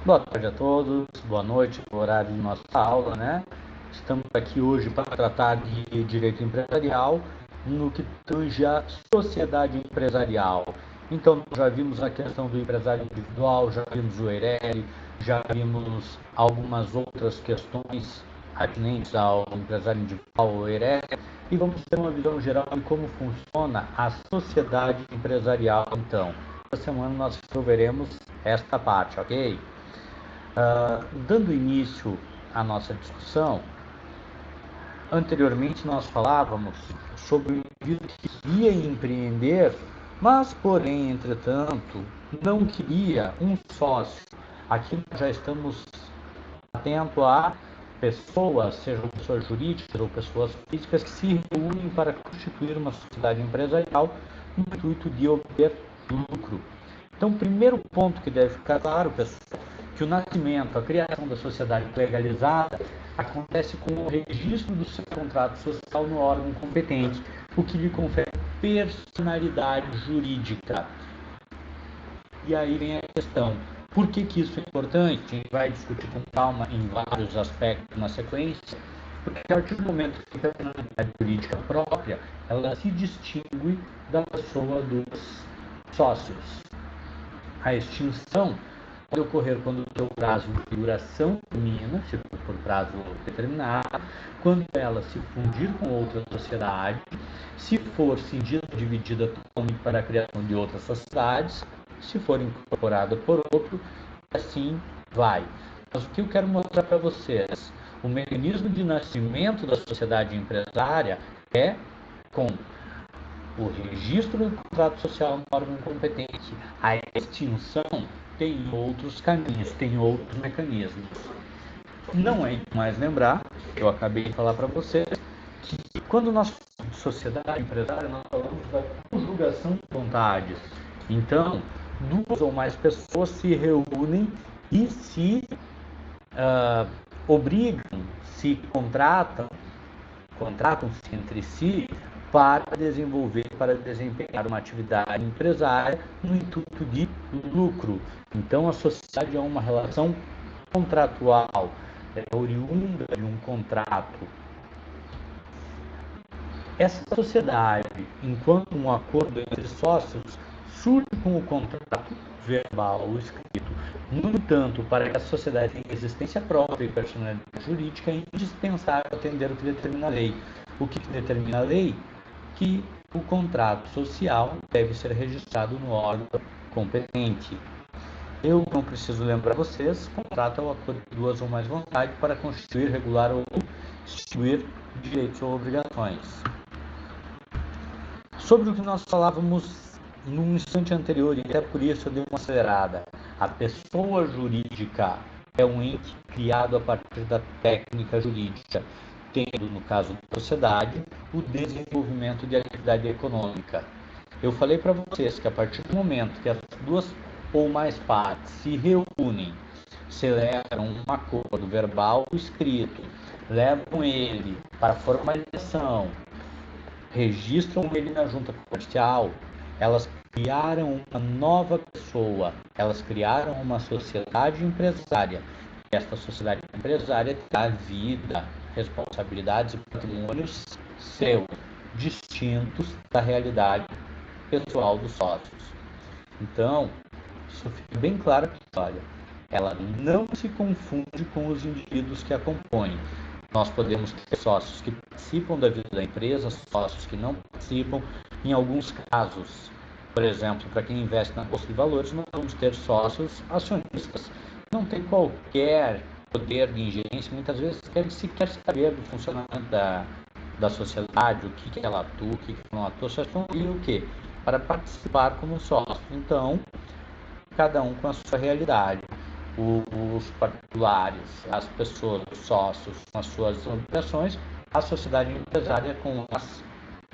Boa tarde a todos, boa noite, no horário de nossa aula, né? Estamos aqui hoje para tratar de direito empresarial no que tange a sociedade empresarial. Então, já vimos a questão do empresário individual, já vimos o EIRELI, já vimos algumas outras questões atinentes ao empresário individual, o EIRELI, e vamos ter uma visão geral de como funciona a sociedade empresarial. Então, essa semana nós resolveremos esta parte, ok? Dando início à nossa discussão, anteriormente nós falávamos sobre o indivíduo que queria empreender, mas, porém, entretanto, não queria um sócio. Aqui nós já estamos atentos a pessoas, sejam pessoas jurídicas ou pessoas físicas, que se reúnem para constituir uma sociedade empresarial no intuito de obter lucro. Então, o primeiro ponto que deve ficar claro, pessoal, que o nascimento, a criação da sociedade legalizada acontece com o registro do seu contrato social no órgão competente, o que lhe confere personalidade jurídica. E aí vem a questão, por que isso é importante? A gente vai discutir com calma em vários aspectos na sequência, porque a partir do momento que a personalidade jurídica própria, ela se distingue da pessoa dos sócios. A extinção pode ocorrer quando o seu prazo de duração termina, se for por prazo determinado, quando ela se fundir com outra sociedade, se for cindida ou dividida totalmente para a criação de outras sociedades, se for incorporada por outro, e assim vai. Mas o que eu quero mostrar para vocês, o mecanismo de nascimento da sociedade empresária é com o registro do contrato social no órgão competente. A extinção tem outros caminhos, tem outros mecanismos. Não é demais lembrar, eu acabei de falar para vocês, que quando nós falamos de sociedade empresária, nós falamos da conjugação de vontades. Então, duas ou mais pessoas se reúnem e se obrigam, se contratam-se entre si para desenvolver, para desempenhar uma atividade empresária no intuito de lucro. Então, a sociedade é uma relação contratual, é oriunda de um contrato. Essa sociedade, enquanto um acordo entre sócios, surge com o contrato verbal ou escrito. No entanto, para que a sociedade tenha existência própria e personalidade jurídica, é indispensável atender o que determina a lei. O que determina a lei? Que o contrato social deve ser registrado no órgão competente. Eu não preciso lembrar vocês, contrato é o acordo de duas ou mais vontades para constituir, regular ou instituir direitos ou obrigações. Sobre o que nós falávamos no instante anterior, e até por isso eu dei uma acelerada, a pessoa jurídica é um ente criado a partir da técnica jurídica, tendo, no caso da sociedade, o desenvolvimento de atividade econômica. Eu falei para vocês que a partir do momento que as duas ou mais partes se reúnem, celebram um acordo verbal ou escrito, levam ele para a formalização, registram ele na junta comercial, elas criaram uma nova pessoa, elas criaram uma sociedade empresária. Esta sociedade empresária terá vida, responsabilidades e patrimônios seus, distintos da realidade pessoal dos sócios. Então, isso fica bem claro que, olha, ela não se confunde com os indivíduos que a compõem. Nós podemos ter sócios que participam da vida da empresa, sócios que não participam. Em alguns casos, por exemplo, para quem investe na Bolsa de Valores, nós vamos ter sócios acionistas. Não tem qualquer poder de ingerência, muitas vezes sequer saber do funcionamento da sociedade, o que ela atua, o que não atua, só estão ali o quê? Para participar como sócio. Então, cada um com a sua realidade. Os particulares, as pessoas, os sócios com as suas obrigações, a sociedade empresária com as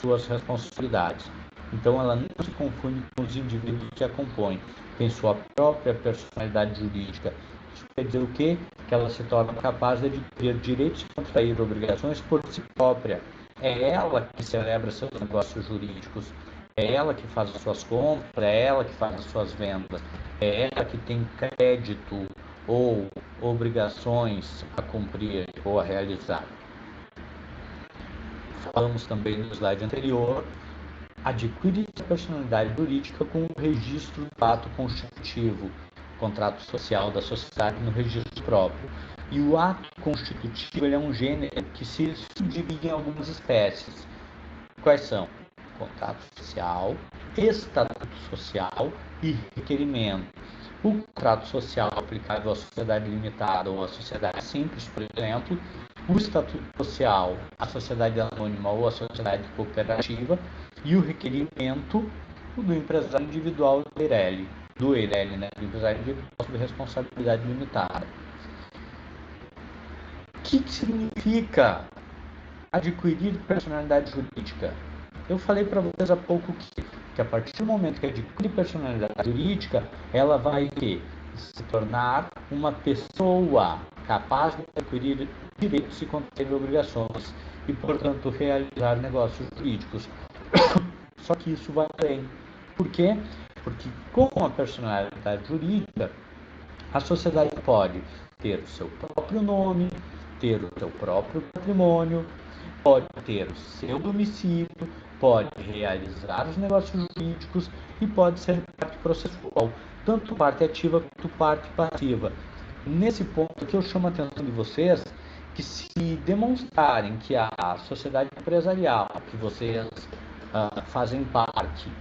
suas responsabilidades. Então, ela não se confunde com os indivíduos que a compõem, tem sua própria personalidade jurídica. Isso quer dizer o quê? Que ela se torna capaz de adquirir direitos e contrair obrigações por si própria. É ela que celebra seus negócios jurídicos, é ela que faz as suas compras, é ela que faz as suas vendas, é ela que tem crédito ou obrigações a cumprir ou a realizar. Falamos também no slide anterior, adquire a personalidade jurídica com o registro do ato constitutivo, contrato social da sociedade no registro próprio. E o ato constitutivo é um gênero que se subdivide em algumas espécies. Quais são? Contrato social, estatuto social e requerimento. O contrato social aplicável à sociedade limitada ou à sociedade simples, por exemplo, o estatuto social à sociedade anônima ou à sociedade cooperativa, e o requerimento do empresário individual do EIRELI, do empresário individual sob responsabilidade limitada. O que significa adquirir personalidade jurídica? Eu falei para vocês há pouco que a partir do momento que adquire personalidade jurídica, ela vai se tornar uma pessoa capaz de adquirir direitos e conter obrigações e, portanto, realizar negócios jurídicos. Só que isso vai além. Por quê? Porque com a personalidade jurídica, a sociedade pode ter o seu próprio nome, ter o seu próprio patrimônio, pode ter o seu domicílio, pode realizar os negócios jurídicos e pode ser parte processual, tanto parte ativa quanto parte passiva. Nesse ponto que eu chamo a atenção de vocês, que se demonstrarem que a sociedade empresarial que vocês fazem parte,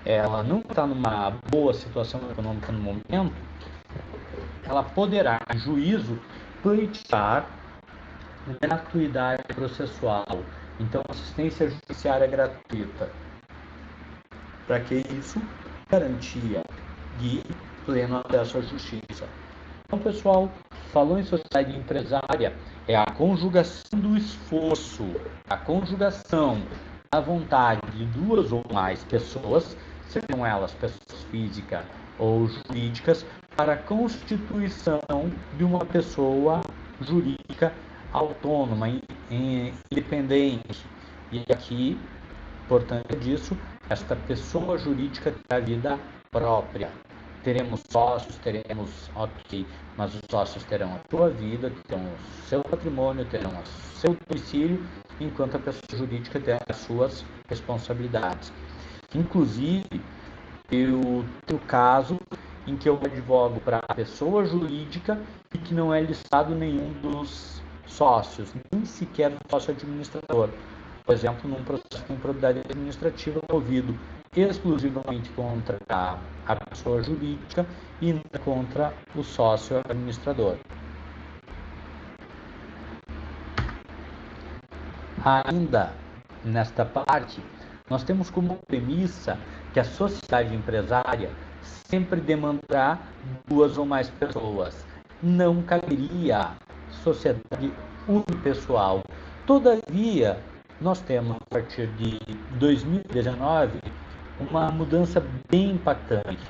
ela não está numa boa situação econômica no momento, ela poderá, em juízo, pleitear gratuidade processual. Então, assistência judiciária gratuita. Para que isso? Garantia de pleno acesso à justiça. Então, pessoal, falou em sociedade empresária, é a conjugação do esforço, a conjugação da vontade de duas ou mais pessoas, sejam elas pessoas físicas ou jurídicas, para a constituição de uma pessoa jurídica autônoma, independente. E aqui, portanto disso, esta pessoa jurídica terá vida própria. Teremos sócios, mas os sócios terão a sua vida, terão o seu patrimônio, terão o seu domicílio, enquanto a pessoa jurídica terá as suas responsabilidades. Inclusive, eu tenho caso em que eu advogo para a pessoa jurídica e que não é listado nenhum dos sócios, nem sequer o sócio administrador. Por exemplo, num processo de improbidade administrativa movido exclusivamente contra a pessoa jurídica e contra o sócio administrador. Ainda nesta parte, nós temos como premissa que a sociedade empresária sempre demandará duas ou mais pessoas. Não caberia sociedade unipessoal. Todavia, nós temos, a partir de 2019, uma mudança bem impactante.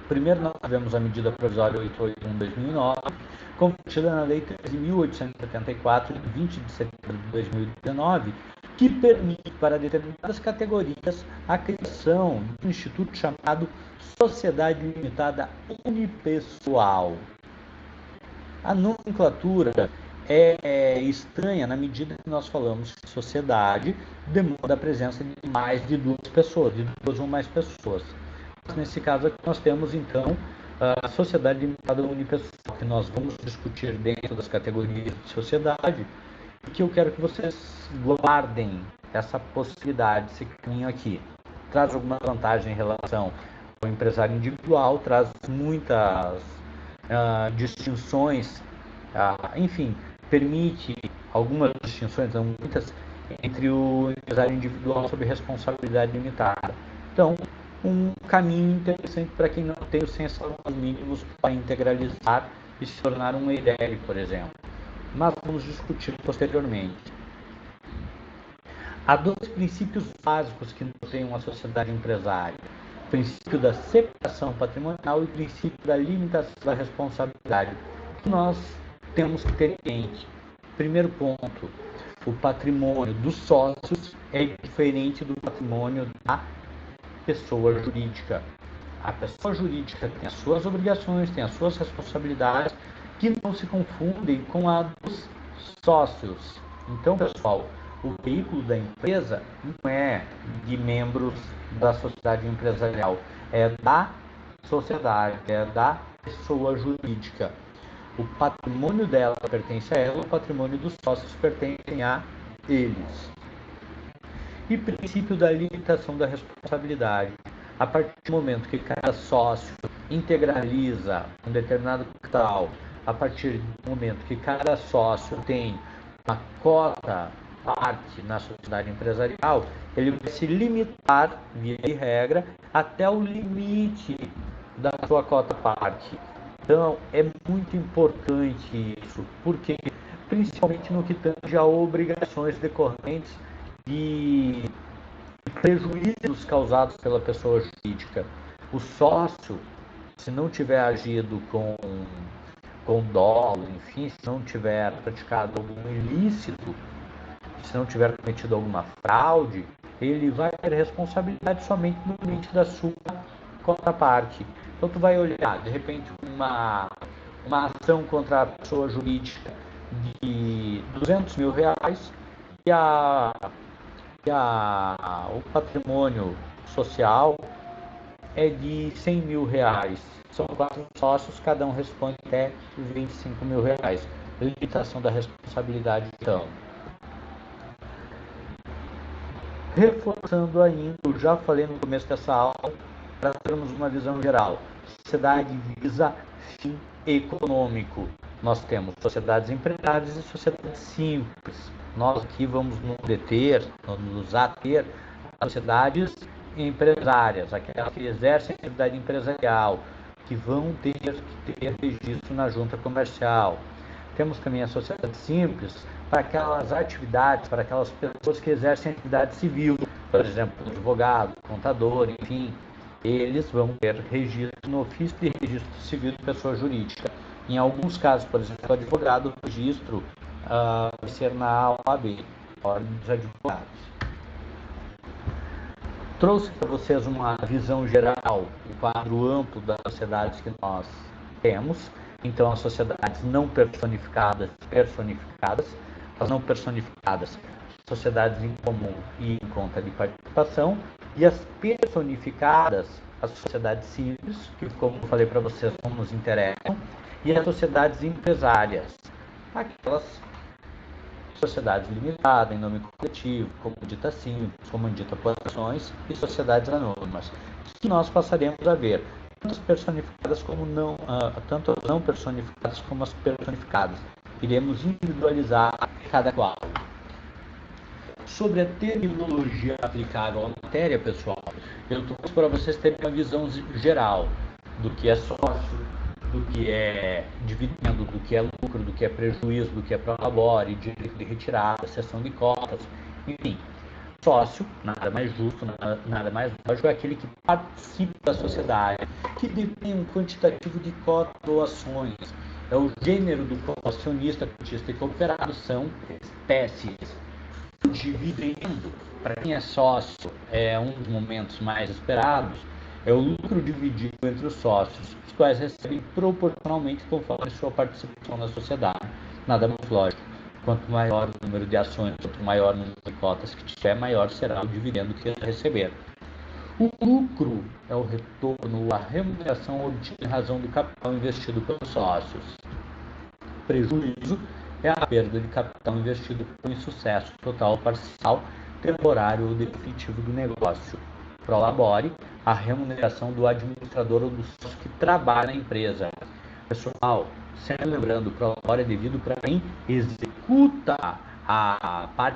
Primeiro, nós tivemos a medida provisória 881/2009, convertida na Lei 13.874, de 20 de setembro de 2019, que permite para determinadas categorias a criação de um instituto chamado Sociedade Limitada Unipessoal. A nomenclatura é estranha na medida que nós falamos que sociedade demanda a presença de mais de duas pessoas, de duas ou mais pessoas. Mas nesse caso aqui nós temos então a sociedade limitada unipessoal, que nós vamos discutir dentro das categorias de sociedade, e que eu quero que vocês guardem essa possibilidade, esse caminho aqui. Traz alguma vantagem em relação ao empresário individual, traz muitas distinções, enfim, permite algumas distinções, não muitas, entre o empresário individual sob responsabilidade limitada. Então, um caminho interessante para quem não tem os 100 salários mínimos para integralizar e se tornar um EIRELI, por exemplo. Mas vamos discutir posteriormente. Há dois princípios básicos que tem uma sociedade empresária: o princípio da separação patrimonial e o princípio da limitação da responsabilidade, que nós temos que ter em mente. Primeiro ponto: o patrimônio dos sócios é diferente do patrimônio da pessoa jurídica. A pessoa jurídica tem as suas obrigações, tem as suas responsabilidades, que não se confundem com a dos sócios. Então, pessoal, o veículo da empresa não é de membros da sociedade empresarial, é da sociedade, é da pessoa jurídica. O patrimônio dela pertence a ela, o patrimônio dos sócios pertence a eles. E princípio da limitação da responsabilidade. A partir do momento que cada sócio integraliza um determinado capital, a partir do momento que cada sócio tem uma cota parte na sociedade empresarial, ele vai se limitar, via de regra, até o limite da sua cota parte. Então, é muito importante isso, porque principalmente no que tange a obrigações decorrentes de prejuízos causados pela pessoa jurídica. O sócio, se não tiver agido com dolo, enfim, se não tiver praticado algum ilícito, se não tiver cometido alguma fraude, ele vai ter responsabilidade somente no limite da sua contraparte. Então tu vai olhar, de repente, uma ação contra a pessoa jurídica de R$200 mil e o patrimônio social é de R$100 mil. São 4 sócios, cada um responde até R$25 mil. Limitação da responsabilidade, então. Reforçando ainda, eu já falei no começo dessa aula, para termos uma visão geral. Sociedade visa fim econômico. Nós temos sociedades empregadas e sociedades simples. Nós aqui vamos nos ater às sociedades empresárias, aquelas que exercem atividade empresarial, que vão ter que ter registro na junta comercial. Temos também a sociedade simples para aquelas atividades, para aquelas pessoas que exercem atividade civil, por exemplo, advogado, contador, enfim, eles vão ter registro no ofício de registro civil de pessoa jurídica. Em alguns casos, por exemplo, o advogado, o registro vai ser na OAB, Ordem dos Advogados. Trouxe para vocês uma visão geral, um quadro amplo das sociedades que nós temos. Então, as sociedades não personificadas, as não personificadas, sociedades em comum e em conta de participação, e as personificadas, as sociedades simples, que, como eu falei para vocês, não nos interessam, e as sociedades empresárias, aquelas sociedades limitadas, em nome coletivo, comandita simples, comandita por ações e sociedades anônimas, que nós passaremos a ver, tanto as personificadas como tanto as não personificadas como as personificadas. Iremos individualizar cada qual. Sobre a terminologia aplicável à matéria, pessoal, eu trouxe para vocês terem uma visão geral do que é sócio, do que é dividendo, do que é lucro, do que é prejuízo, do que é prolabore, direito de retirada, cessão de cotas, enfim. Sócio, nada mais justo, nada mais lógico, é aquele que participa da sociedade, que detém um quantitativo de cotas ou ações. É o gênero do acionista, cotista e cooperado, são espécies. O dividendo, para quem é sócio, é um dos momentos mais esperados, é o lucro dividido entre os sócios, os quais recebem proporcionalmente conforme sua participação na sociedade. Nada mais lógico. Quanto maior o número de ações, quanto maior o número de cotas que tiver, maior será o dividendo que receber. O lucro é o retorno, a remuneração obtida em razão do capital investido pelos sócios. O prejuízo é a perda de capital investido por insucesso total ou parcial, temporário ou definitivo do negócio. Prolabore, a remuneração do administrador ou do sócio que trabalha na empresa. Pessoal, sempre lembrando, prolabore é devido para quem executa a parte